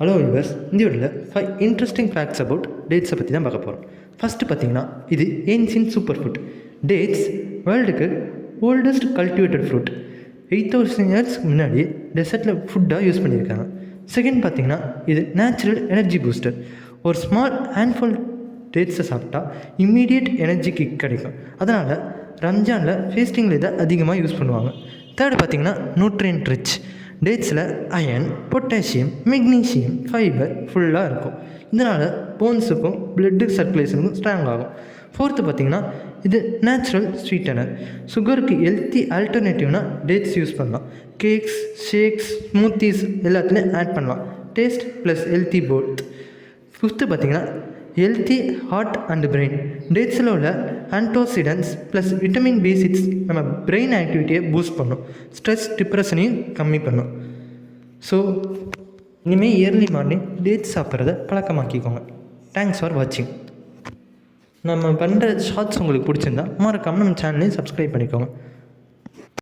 Hello viewers, இந்த வீடியோவில் 5 interesting facts about டேட்ஸை பற்றி தான் பார்க்க போகிறோம். ஃபஸ்ட்டு பார்த்தீங்கன்னா, இது ஏன்சியன்ட் சூப்பர் ஃபுட். டேட்ஸ் வேர்ல்டுக்கு ஓல்டஸ்ட் கல்டிவேட்டட் ஃப்ரூட். 8000 இயர்ஸ்க்கு முன்னாடியே டெசர்ட்டில் ஃபுட்டாக யூஸ் பண்ணியிருக்காங்க. செகண்ட் பார்த்தீங்கன்னா, இது நேச்சுரல் எனர்ஜி பூஸ்டர். ஒரு ஸ்மால் ஹேண்ட்ஃபுல் டேட்ஸை சாப்பிட்டா இம்மீடியட் எனர்ஜி கிக் கிடைக்கும். அதனால் ரம்ஜானில் ஃபேஸ்டிங்கில் இதை அதிகமாக யூஸ் பண்ணுவாங்க. தேர்டு பார்த்தீங்கன்னா, நியூட்ரியன்ட் ரிச். டேட்ஸில் அயன், பொட்டாசியம், மெக்னீஷியம், ஃபைபர் ஃபுல்லாக இருக்கும். இதனால் போன்ஸுக்கும் பிளட்டு சர்க்குலேஷனுக்கும் ஸ்ட்ராங் ஆகும். ஃபோர்த்து பார்த்திங்கன்னா, இது நேச்சுரல் ஸ்வீட்டனர். சுகருக்கு ஹெல்த்தி ஆல்டர்னேட்டிவ்னால் டேட்ஸ் யூஸ் பண்ணலாம். கேக்ஸ், ஷேக்ஸ், ஸ்மூத்தீஸ் எல்லாத்துலேயும் ஆட் பண்ணலாம். Taste plus healthy both. Fifth பார்த்திங்கன்னா, ஹெல்த்தி ஹார்ட் அண்ட் பிரெயின். டேட்ஸில் உள்ள ஆன்டோசிடன்ஸ் ப்ளஸ் விட்டமின் B6 நம்ம பிரெயின் ஆக்டிவிட்டியை பூஸ்ட் பண்ணும். ஸ்ட்ரெஸ் டிப்ரெஷனையும் கம்மி பண்ணும். ஸோ இனிமேல் இயர்லி மார்னிங் டேட்ஸ் சாப்பிட்றத பழக்கமாக்கிக்கோங்க. தேங்க்ஸ் ஃபார் வாட்சிங். நம்ம பண்ணுற ஷார்ட்ஸ் உங்களுக்கு பிடிச்சிருந்தா மறக்காமல் நம்ம சேனலையும் சப்ஸ்கிரைப் பண்ணிக்கோங்க.